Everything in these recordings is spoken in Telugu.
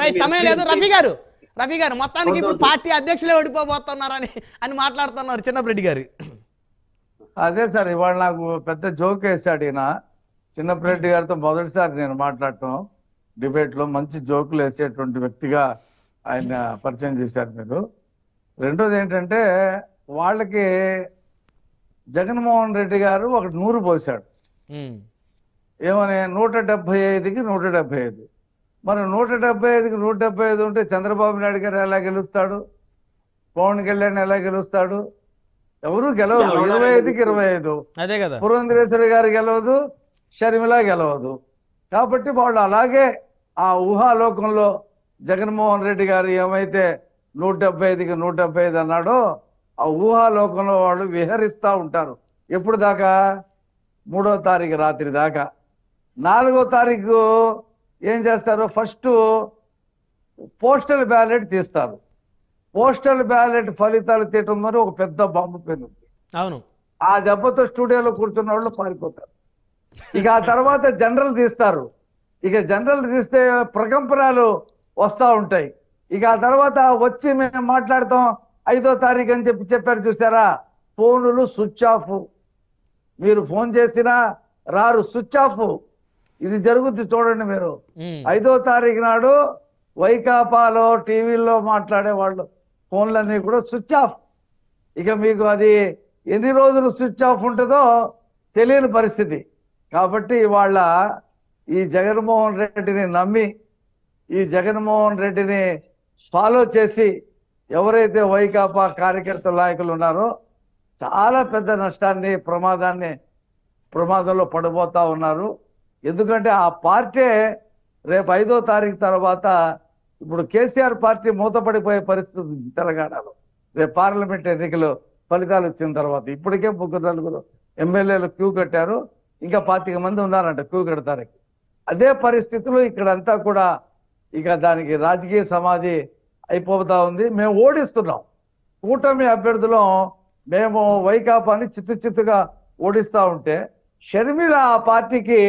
రైట్ సమయం లేదు. రఫీ గారు మొత్తానికి ఇప్పుడు పార్టీ అధ్యక్షులే ఓడిపోబోతున్నారని మాట్లాడుతున్నారు చిన్నప్రెడ్డి గారు. అదే సార్, ఇవాళ నాకు పెద్ద జోక్ వేసాడు ఈయన. చిన్నప్రెడ్డి గారితో మొదటిసారి నేను మాట్లాడటం డిబేట్లో. మంచి జోకులు వేసేటువంటి వ్యక్తిగా ఆయన పరిచయం చేశారు మీరు. రెండోది ఏంటంటే, వాళ్ళకి జగన్మోహన్ రెడ్డి గారు ఒకటి 100 పోశాడు. ఏమని? 175కి 175. మరి 175కి 175 ఉంటే చంద్రబాబు నాయుడు గారు ఎలా గెలుస్తాడు? పవన్ కళ్యాణ్ ఎలా గెలుస్తాడు? ఎవరు గెలవదు. 25కి 25. అదే కదా. పురంధరేశ్వరి గారు గెలవదు, షర్మిల గెలవదు. కాబట్టి వాళ్ళు అలాగే ఆ ఊహాలోకంలో జగన్మోహన్ రెడ్డి గారు ఏమైతే 175కి 175 అన్నాడో ఆ ఊహాలోకంలో వాళ్ళు విహరిస్తూ ఉంటారు. ఎప్పుడు దాకా? 3వ తారీఖు రాత్రి దాకా. 4వ తారీఖు ఏం చేస్తారు? ఫస్ట్ పోస్టల్ బ్యాలెట్ తీస్తారు. పోస్టల్ బ్యాలెట్ ఫలితాలు తీయటం ద్వారా ఒక పెద్ద బాంబు పేలుంది. అవును. ఆ దెబ్బతో స్టూడియోలో కూర్చున్న వాళ్ళు పారిపోతారు. ఇక ఆ తర్వాత జనరల్ తీస్తారు. ఇక జనరల్ తీస్తే ప్రకంపనలు వస్తూ ఉంటాయి. ఇక ఆ తర్వాత వచ్చి మేము మాట్లాడతాం 5వ తారీఖు అని చెప్పారు. చూసారా? ఫోనులు స్విచ్ ఆఫ్. మీరు ఫోన్ చేసినా రారు, స్విచ్ ఆఫ్. ఇది జరుగుద్ది చూడండి మీరు. 5వ తారీఖు నాడు వైకాపాలో టీవీల్లో మాట్లాడే వాళ్ళు ఫోన్లన్నీ కూడా స్విచ్ ఆఫ్. ఇక మీకు అది ఎన్ని రోజులు స్విచ్ ఆఫ్ ఉంటుందో తెలియని పరిస్థితి. కాబట్టి వాళ్ళ ఈ జగన్మోహన్ రెడ్డిని నమ్మి, ఈ జగన్మోహన్ రెడ్డిని ఫాలో చేసి ఎవరైతే వైకాపా కార్యకర్త నాయకులు ఉన్నారో చాలా పెద్ద నష్టాన్ని, ప్రమాదంలో పడిపోతా ఉన్నారు. ఎందుకంటే ఆ పార్టీ రేపు 5వ తారీఖు తర్వాత, ఇప్పుడు కేసీఆర్ పార్టీ మూతపడిపోయే పరిస్థితి ఉంది తెలంగాణలో. రేపు పార్లమెంట్ ఎన్నికలు ఫలితాలు వచ్చిన తర్వాత ఇప్పటికే 3-4 ఎమ్మెల్యేలు క్యూ కట్టారు. ఇంకా 25 మంది ఉన్నారంట క్యూ కడతానికి. అదే పరిస్థితుల్లో ఇక్కడంతా కూడా ఇక దానికి రాజకీయ సమాధి అయిపోతా ఉంది. మేము ఓడిస్తున్నాం. కూటమి అభ్యర్థులు మేము వైకాపాని చిత్తుగా ఓడిస్తూ ఉంటే షర్మిల ఆ పార్టీకి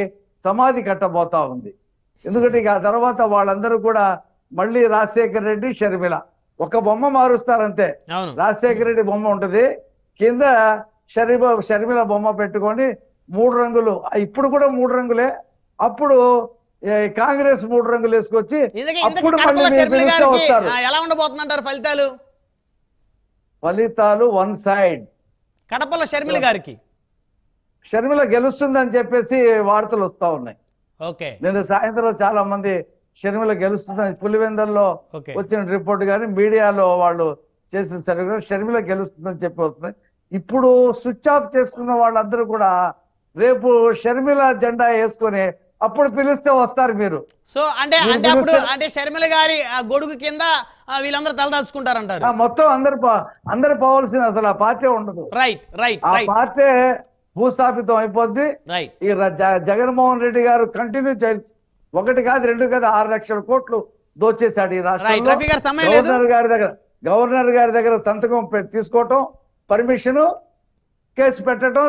సమాధి కట్టబోతా ఉంది. ఎందుకంటే ఇక ఆ తర్వాత వాళ్ళందరూ కూడా మళ్ళీ రాజశేఖర రెడ్డి, షర్మిల ఒక బొమ్మ మారుస్తారంతే. రాజశేఖర రెడ్డి బొమ్మ ఉంటుంది, కింద షర్మిల బొమ్మ పెట్టుకొని 3 రంగులు. ఇప్పుడు కూడా 3 రంగులే. అప్పుడు కాంగ్రెస్ 3 రంగులు వేసుకొచ్చి అప్పుడు వస్తారు. ఎలా ఉండబోతుందంటారు ఫలితాలు? ఫలితాలు వన్ సైడ్. కడపలో షర్మిల గారికి షర్మిల గెలుస్తుందని చెప్పేసి వార్తలు వస్తా ఉన్నాయి. నేను సాయంత్రం చాలా మంది షర్మిల గెలుస్తుందని పులివెందల్లో వచ్చిన రిపోర్ట్ కానీ మీడియాలో వాళ్ళు చేసిన సర్వే షర్మిల గెలుస్తుందని చెప్పి వస్తున్నాయి. ఇప్పుడు స్విచ్ ఆఫ్ చేసుకున్న వాళ్ళందరూ కూడా రేపు షర్మిల జెండా వేసుకొని అప్పుడు పిలిస్తే వస్తారు మీరు. సో అంటే షర్మిల గారి గొడుగు కింద వీళ్ళందరూ తలదాచుకుంటారంటారు. మొత్తం అందరు పోవాల్సింది, అసలు ఆ పార్టీ ఉండదు. ఆ పార్టీ భూస్థాపితం అయిపోద్ది. ఈ జగన్మోహన్ రెడ్డి గారు కంటిన్యూ చేయాలి. 1 కాదు 2 కాదు 6 లక్షల కోట్లు దోచేశాడు ఈ రాష్ట్రంలో. గవర్నర్ గారి దగ్గర సంతకం తీసుకోవటం, పర్మిషన్, కేసు పెట్టడం,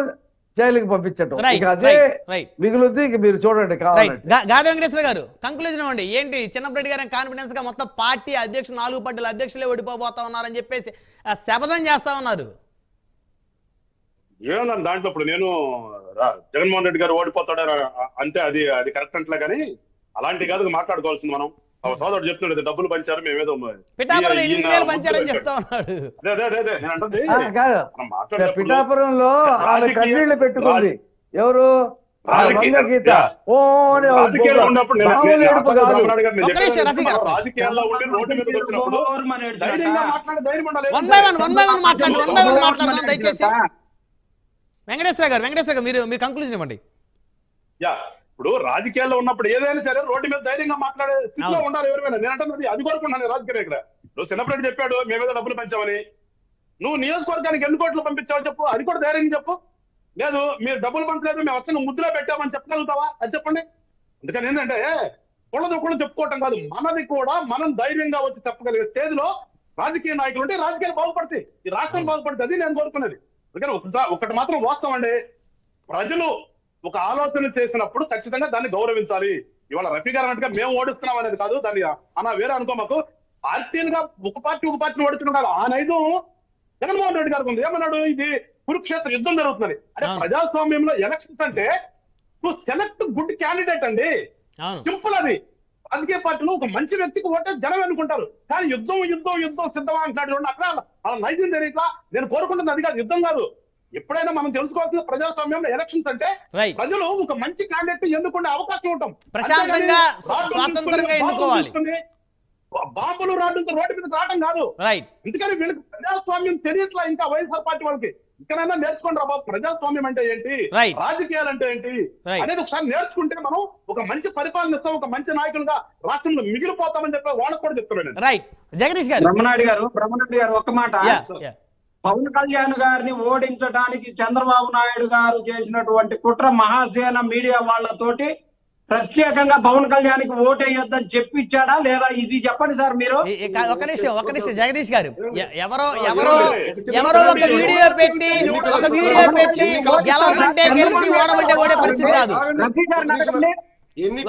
జైలుకి పంపించటం. ఇక అదే మిగులుద్ది. ఇక మీరు చూడండి కావాలంటే. గాది వెంకటేశ్వర గారు కంక్లూజన్ ఇవ్వండి. ఏంటి చిన్నప్రెడ్డి గారు కాన్ఫిడెన్స్ గా మొత్తం పార్టీ అధ్యక్షులు 4 పార్టీల అధ్యక్షులే ఓడిపోతా ఉన్నారని చెప్పేసి శపథం చేస్తా ఉన్నారు. ఏమన్నా దాంట్లో ఇప్పుడు నేను జగన్మోహన్ రెడ్డి గారు ఓడిపోతాడు అంతే, అది కరెక్ట్ అంటలే. కానీ అలాంటి కాదు మాట్లాడుకోవాల్సింది. మనం సోదరుడు చెప్తున్నాడు డబ్బులు పంచారు మేమేదో పిఠాపురంలో కన్నీళ్లు పెట్టుకుంది ఎవరు? రాజకీయాల్లో ఉండి రోడ్డు మీదకి వచ్చినప్పుడు వెంకటేశ్వర గారు మీరు కంక్లూజన్ ఇవ్వండి. ఇప్పుడు రాజకీయాల్లో ఉన్నప్పుడు ఏదైనా సరే రోడ్డు మీద ధైర్యంగా మాట్లాడే స్థితిలో ఉండాలి ఎవరైనా. నేను అంటే అది కోరుకున్నాను రాజకీయం. ఇక్కడ నువ్వు చిన్నప్పుడు చెప్పాడు మేమేదో డబ్బులు పంచామని. నువ్వు నియోజకవర్గానికి ఎన్ని కోట్లు పంపించావని చెప్పు, అది కూడా ధైర్యంగా చెప్పు. లేదు మీరు డబ్బులు పంచలేదు మేము వచ్చిన ముద్దులో పెట్టామని చెప్పగలుగుతావా? అది చెప్పండి. అందుకని ఏంటంటే కూడా చెప్పుకోవటం కాదు, మనది కూడా మనం ధైర్యంగా వచ్చి చెప్పగలిగే స్టేజ్ లో రాజకీయ నాయకులు ఉంటే రాజకీయాలు బాగుపడతాయి, ఈ రాష్ట్రం బాగుపడుతుంది. అది నేను కోరుకున్నది. అందుకని ఒకటి మాత్రం వాస్తవం అండి, ప్రజలు ఒక ఆలోచన చేసినప్పుడు ఖచ్చితంగా దాన్ని గౌరవించాలి. ఇవాళ రఫీ గారు అన్నట్టుగా మేము ఓడిస్తున్నాం అనేది కాదు, దాన్ని అన్న వేరే అనుకో. మాకు పార్టీలుగా ఒక పార్టీని ఓడిస్తున్నాం కాదు. ఆ నైజం జగన్మోహన్ రెడ్డి గారికి ఉంది. ఏమన్నాడు, ఇది కురుక్షేత్ర యుద్ధం జరుగుతుంది. అంటే ప్రజాస్వామ్యంలో ఎలక్షన్స్ అంటే నువ్వు సెలెక్ట్ గుడ్ క్యాండిడేట్ అండి, సింపుల్. అది రాజకీయ పార్టీలో ఒక మంచి వ్యక్తికి ఓటే జనం అనుకుంటారు, కానీ యుద్ధం సిద్ధమా అంటున్నాడు. అక్కడ అలా నైజం తెలియట్లా. నేను కోరుకుంటుంది అది కాదు, యుద్ధం కాదు. ఎప్పుడైనా మనం తెలుసుకోవాల్సిన ప్రజాస్వామ్యంలో ఎలక్షన్స్ అంటే ప్రజలు ఒక మంచి క్యాండిడేట్ ఎన్నుకునే అవకాశం ఉంటాం, ప్రశాంతంగా స్వాతంత్రంగా ఎన్నుకోవాలి. బాంబులు రోడ్డు మీద రావడం కాదు. ఎందుకని వీళ్ళకి ప్రజాస్వామ్యం తెలియట్లా ఇంకా వైఎస్ఆర్ పార్టీ వాళ్ళకి. ఇక్కడైనా నేర్చుకోండి రా బాబు, ప్రజాస్వామ్యం అంటే ఏంటి, రాజకీయాలు అంటే ఏంటి అనేది ఒకసారి నేర్చుకుంటే మనం ఒక మంచి పరిపాలన ఇస్తాం, ఒక మంచి నాయకులుగా రాష్ట్రంలో మిగిలిపోతామని చెప్పి వాళ్ళకి కూడా చెప్తున్నాను. రైట్ జగదీష్ గారు. బ్రహ్మనాయుడు గారు ఒక్క మాట. పవన్ కళ్యాణ్ గారిని ఓడించడానికి చంద్రబాబు నాయుడు గారు చేసినటువంటి కుట్ర మహాసేన మీడియా వాళ్ళతోటి ప్రత్యేకంగా పవన్ కళ్యాణ్ కి ఓటేయొద్దని చెప్పిచ్చాడా లేదా, ఇది చెప్పండి సార్ మీరు. ఒక నిమిషం జగదీష్ గారు. ఎవరో ఒక వీడియో పెట్టి గెలవమంటే గెలిచి ఓడమంటే ఓడే పరిస్థితి కాదు.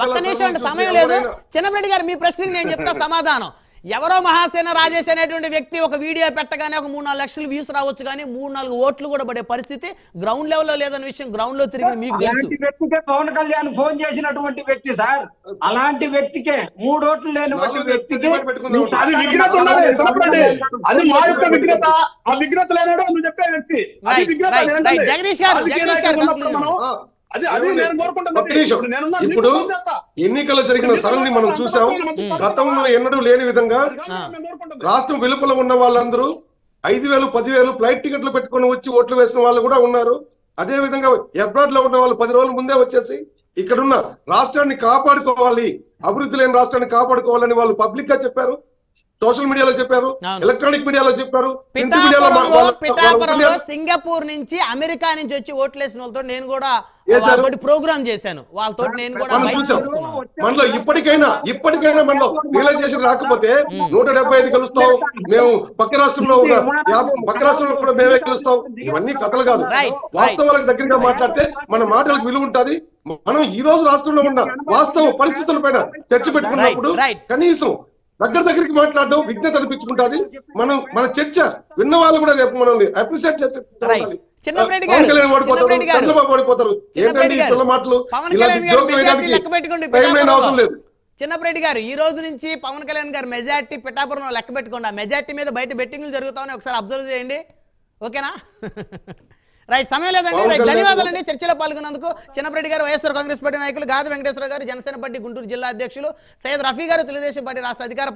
ఒక్క నిమిషం అంటే సమయం లేదు. చిన్నరెడ్డి గారు మీ ప్రశ్నకి నేను చెప్తా సమాధానం. ఎవరో మహాసేన రాజేష్ అనేటువంటి వ్యక్తి ఒక వీడియో పెట్టగానే ఒక 3-4 లక్షలు వ్యూస్ రావచ్చు, కానీ 3-4 ఓట్లు కూడా పడే పరిస్థితి గ్రౌండ్ లెవెల్లో లేదన్న విషయం గ్రౌండ్ లో తిరిగి మీకు తెలుసు. పవన్ కళ్యాణ్ ఫోన్ చేసినటువంటి వ్యక్తి సార్, అలాంటి వ్యక్తికే 3 ఓట్లు లేనటువంటి వ్యక్తికి అది మా యొక్క విఘ్నత. ఆ విఘ్నత లేనాడో నువ్వు చెప్పే వ్యక్తి జగదీష్ గారు. ఇప్పుడు ఎన్నికలు జరిగిన సరళి మనం చూసాం. గతంలో ఎన్నడూ లేని విధంగా రాష్ట్రం వెలుపల ఉన్న వాళ్ళందరూ 5,000, 10,000 ఫ్లైట్ టికెట్లు పెట్టుకుని వచ్చి ఓట్లు వేసిన వాళ్ళు కూడా ఉన్నారు. అదే విధంగా అబ్రాడ్ లో ఉన్న వాళ్ళు 10 రోజుల ముందే వచ్చేసి ఇక్కడున్న రాష్ట్రాన్ని కాపాడుకోవాలి, అభివృద్ధి లేని రాష్ట్రాన్ని కాపాడుకోవాలని వాళ్ళు పబ్లిక్ గా చెప్పారు, సోషల్ మీడియాలో చెప్పారు, ఎలక్ట్రానిక్ మీడియాలో చెప్పారు. సింగపూర్ నుంచి అమెరికా నుంచి వచ్చి ఓట్లేసిన వాళ్ళతో నేను కూడా ప్రోగ్రామ్ చేశాను. వాళ్ళతో నేను కూడా మనలో ఇప్పటికైనా మనలో రియలైజేషన్ రాకపోతే 175 గెలుస్తాం, మేము పక్క రాష్ట్రంలో కూడా మేమే గెలుస్తాం, ఇవన్నీ కథలు కాదు. వాస్తవాలకు దగ్గరగా మాట్లాడితే మన మాటలకు విలువ ఉంటది. మనం ఈ రోజు రాష్ట్రంలో ఉన్న వాస్తవ పరిస్థితుల పైన చర్చ పెట్టుకున్నప్పుడు కనీసం దగ్గరికి మాట్లాడడం విజ్ఞత అనిపించుకుంటుంది. మన చర్చ విన్న వాళ్ళు కూడా రేపు మనల్ని అప్రిషియేట్ చేసి ఓడిపోతారు. ఏంటండి ఈ పిల్ల మాటలు, అవసరం లేదు. చిన్నరెడ్డి గారు, ఈ రోజు నుంచి పవన్ కళ్యాణ్ గారు మెజార్టీ పిఠాపురం లెక్క పెట్టుకోండి. ఆ మెజార్టీ మీద బయట బెట్టింగ్లు జరుగుతామని ఒకసారి అబ్జర్వ్ చేయండి, ఓకేనా? రైట్, సమయం లేదండి. రైట్, ధన్యవాదాలండి చర్చలో పాల్గొన్నందుకు. చిన్నరెడ్డి గారు వైఎస్ఆర్ కాంగ్రెస్ పార్టీ నాయకులు, గాది వెంకటేశ్వర గారు జనసేన పార్టీ గుంటూరు జిల్లా అధ్యక్షులు, సయ్యద్ రఫీ గారు తెలుగుదేశం పార్టీ రాష్ట్ర అధికార